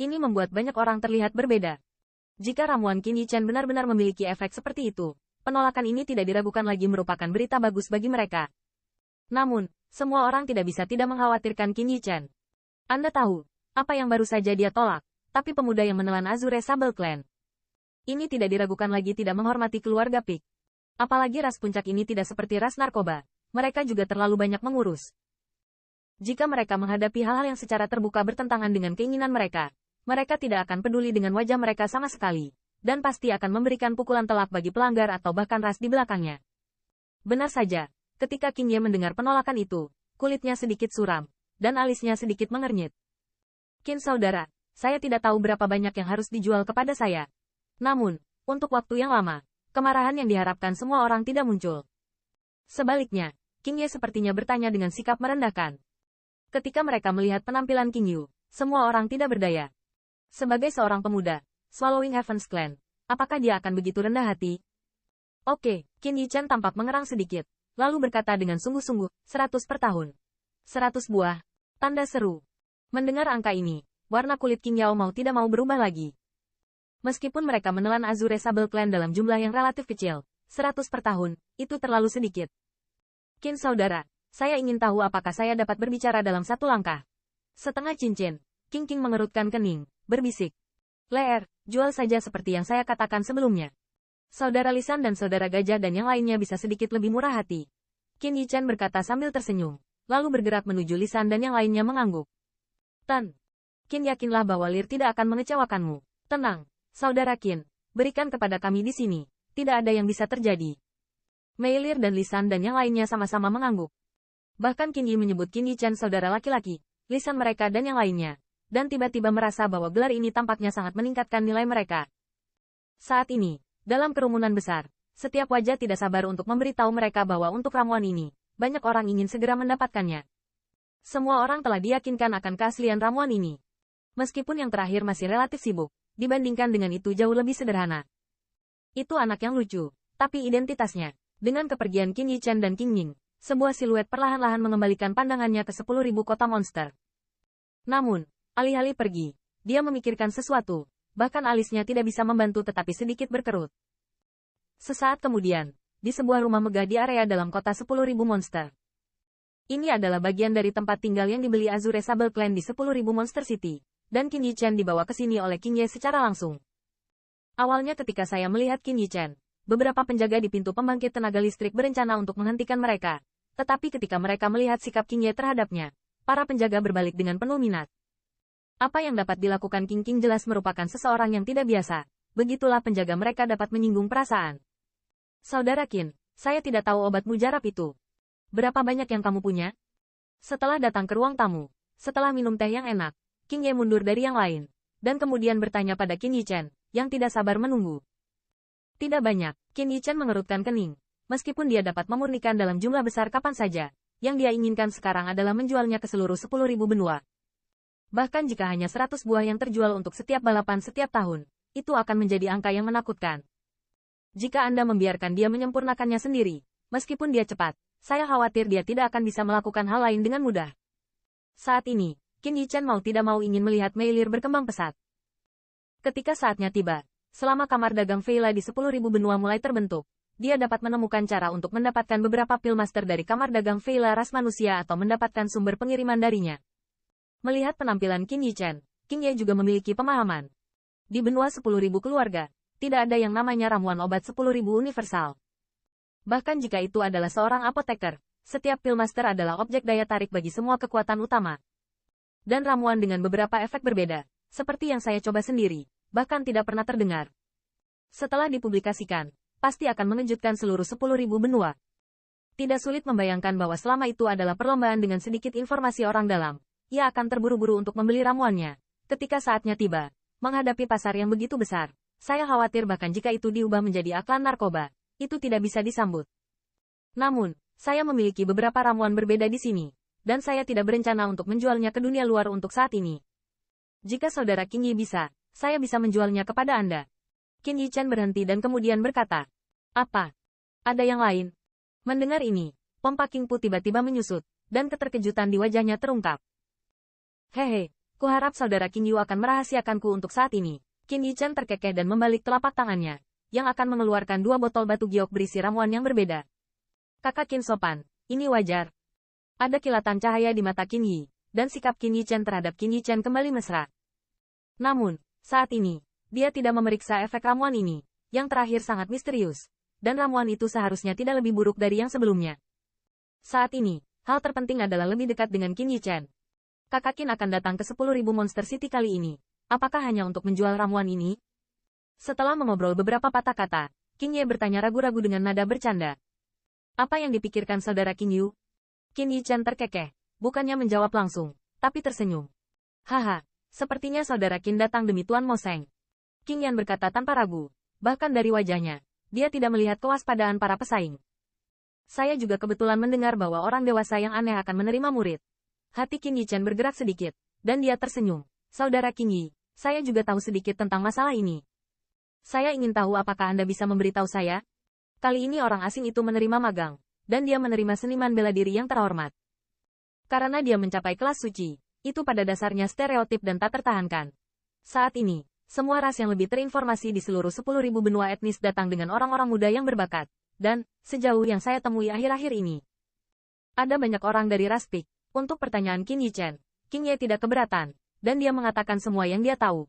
Ini membuat banyak orang terlihat berbeda. Jika ramuan Qin Yichen benar-benar memiliki efek seperti itu, penolakan ini tidak diragukan lagi merupakan berita bagus bagi mereka. Namun, semua orang tidak bisa tidak mengkhawatirkan Qin Yichen. Anda tahu, apa yang baru saja dia tolak, tapi pemuda yang menelan Azure Sable Clan. Ini tidak diragukan lagi tidak menghormati keluarga Pik. Apalagi ras puncak ini tidak seperti ras narkoba, mereka juga terlalu banyak mengurus. Jika mereka menghadapi hal-hal yang secara terbuka bertentangan dengan keinginan mereka, mereka tidak akan peduli dengan wajah mereka sama sekali, dan pasti akan memberikan pukulan telak bagi pelanggar atau bahkan ras di belakangnya. Benar saja, ketika Qin Ye mendengar penolakan itu, kulitnya sedikit suram, dan alisnya sedikit mengernyit. Qin saudara, saya tidak tahu berapa banyak yang harus dijual kepada saya. Namun, untuk waktu yang lama, kemarahan yang diharapkan semua orang tidak muncul. Sebaliknya, Qin Ye sepertinya bertanya dengan sikap merendahkan. Ketika mereka melihat penampilan Qin Yu, semua orang tidak berdaya. Sebagai seorang pemuda, Swallowing Heaven's Clan, apakah dia akan begitu rendah hati? Oke, Qin Yichen tampak mengerang sedikit, lalu berkata dengan sungguh-sungguh, 100 per tahun. 100 buah. Tanda seru. Mendengar angka ini, warna kulit Qin Yao mau tidak mau berubah lagi. Meskipun mereka menelan Azure Sable Clan dalam jumlah yang relatif kecil, 100 per tahun, itu terlalu sedikit. Qin saudara, saya ingin tahu apakah saya dapat berbicara dalam satu langkah. Setengah cincin, King mengerutkan kening, berbisik. Leer, jual saja seperti yang saya katakan sebelumnya. Saudara Lisan dan saudara Gajah dan yang lainnya bisa sedikit lebih murah hati. Qin Yichen berkata sambil tersenyum, lalu bergerak menuju Lisan dan yang lainnya mengangguk. Tan. Qin yakinlah bahwa Lir tidak akan mengecewakanmu. Tenang, saudara Qin, berikan kepada kami di sini, tidak ada yang bisa terjadi. Mei Lir dan Lisan dan yang lainnya sama-sama mengangguk. Bahkan Qin Yi menyebut Qin Yichen saudara laki-laki, Lisan mereka dan yang lainnya. Dan tiba-tiba merasa bahwa gelar ini tampaknya sangat meningkatkan nilai mereka. Saat ini, dalam kerumunan besar, setiap wajah tidak sabar untuk memberitahu mereka bahwa untuk ramuan ini, banyak orang ingin segera mendapatkannya. Semua orang telah diyakinkan akan keaslian ramuan ini. Meskipun yang terakhir masih relatif sibuk, dibandingkan dengan itu jauh lebih sederhana. Itu anak yang lucu, tapi identitasnya, dengan kepergian Qin Yichen dan Qing Ning, sebuah siluet perlahan-lahan mengembalikan pandangannya ke 10.000 kota monster. Namun, alih-alih pergi, dia memikirkan sesuatu, bahkan alisnya tidak bisa membantu tetapi sedikit berkerut. Sesaat kemudian, di sebuah rumah megah di area dalam kota 10.000 monster. Ini adalah bagian dari tempat tinggal yang dibeli Azure Sable Clan di 10.000 Monster City, dan Qin Yichen dibawa ke sini oleh Qin Ye secara langsung. Awalnya ketika saya melihat Qin Yichen, beberapa penjaga di pintu pembangkit tenaga listrik berencana untuk menghentikan mereka, tetapi ketika mereka melihat sikap Qin Ye terhadapnya, para penjaga berbalik dengan penuh minat. Apa yang dapat dilakukan Qing jelas merupakan seseorang yang tidak biasa, begitulah penjaga mereka dapat menyinggung perasaan. Saudara Qin, saya tidak tahu obat mujarab itu. Berapa banyak yang kamu punya? Setelah datang ke ruang tamu, setelah minum teh yang enak, Qin Ye mundur dari yang lain, dan kemudian bertanya pada Qin Yichen, yang tidak sabar menunggu. Tidak banyak, Qin Yichen mengerutkan kening, meskipun dia dapat memurnikan dalam jumlah besar kapan saja, yang dia inginkan sekarang adalah menjualnya ke seluruh 10.000 benua. Bahkan jika hanya 100 buah yang terjual untuk setiap balapan setiap tahun, itu akan menjadi angka yang menakutkan. Jika Anda membiarkan dia menyempurnakannya sendiri, meskipun dia cepat, saya khawatir dia tidak akan bisa melakukan hal lain dengan mudah. Saat ini, Qin Yichen mau tidak mau ingin melihat Mei Lir berkembang pesat. Ketika saatnya tiba, selama kamar dagang Veila di 10.000 benua mulai terbentuk, dia dapat menemukan cara untuk mendapatkan beberapa pil master dari kamar dagang Veila ras manusia atau mendapatkan sumber pengiriman darinya. Melihat penampilan Qin Yichen, Qing Ye juga memiliki pemahaman. Di benua 10.000 keluarga, tidak ada yang namanya ramuan obat 10.000 universal. Bahkan jika itu adalah seorang apoteker, setiap pil master adalah objek daya tarik bagi semua kekuatan utama. Dan ramuan dengan beberapa efek berbeda, seperti yang saya coba sendiri, bahkan tidak pernah terdengar. Setelah dipublikasikan, pasti akan mengejutkan seluruh 10.000 benua. Tidak sulit membayangkan bahwa selama itu adalah perlombaan dengan sedikit informasi orang dalam. Ia akan terburu-buru untuk membeli ramuannya. Ketika saatnya tiba, menghadapi pasar yang begitu besar, saya khawatir bahkan jika itu diubah menjadi aklan narkoba, itu tidak bisa disambut. Namun, saya memiliki beberapa ramuan berbeda di sini, dan saya tidak berencana untuk menjualnya ke dunia luar untuk saat ini. Jika saudara Qing Yi bisa, saya bisa menjualnya kepada Anda. Qin Yichen berhenti dan kemudian berkata, apa? Ada yang lain? Mendengar ini, pompa Qing Pu tiba-tiba menyusut, dan keterkejutan di wajahnya terungkap. Hehe, Kuharap saudara Qin Yu akan merahasiakanku untuk saat ini. Qin Yichen terkekeh dan membalik telapak tangannya, yang akan mengeluarkan 2 botol batu giok berisi ramuan yang berbeda. Kakak Qin sopan, ini wajar. Ada kilatan cahaya di mata Qin Yi, dan sikap Qin Yichen terhadap Qin Yichen kembali mesra. Namun, saat ini, dia tidak memeriksa efek ramuan ini, yang terakhir sangat misterius, dan ramuan itu seharusnya tidak lebih buruk dari yang sebelumnya. Saat ini, hal terpenting adalah lebih dekat dengan Qin Yichen. Kakak Qin akan datang ke 10.000 Monster City kali ini. Apakah hanya untuk menjual ramuan ini? Setelah mengobrol beberapa patah kata, Qin Ye bertanya ragu-ragu dengan nada bercanda. Apa yang dipikirkan saudara Qin Yu? Qin Yichen terkekeh, bukannya menjawab langsung, tapi tersenyum. Haha, sepertinya saudara Qin datang demi Tuan Mo Seng. Qin Yan berkata tanpa ragu, bahkan dari wajahnya, dia tidak melihat kewaspadaan para pesaing. Saya juga kebetulan mendengar bahwa orang dewasa yang aneh akan menerima murid. Hati Qin Yichen bergerak sedikit, dan dia tersenyum. Saudara Qin Yi, saya juga tahu sedikit tentang masalah ini. Saya ingin tahu apakah Anda bisa memberitahu saya? Kali ini orang asing itu menerima magang, dan dia menerima seniman bela diri yang terhormat. Karena dia mencapai kelas suci, itu pada dasarnya stereotip dan tak tertahankan. Saat ini, semua ras yang lebih terinformasi di seluruh 10.000 benua etnis datang dengan orang-orang muda yang berbakat, dan, sejauh yang saya temui akhir-akhir ini, ada banyak orang dari ras Pik. Untuk pertanyaan Qin Yichen, Qin Ye tidak keberatan, dan dia mengatakan semua yang dia tahu.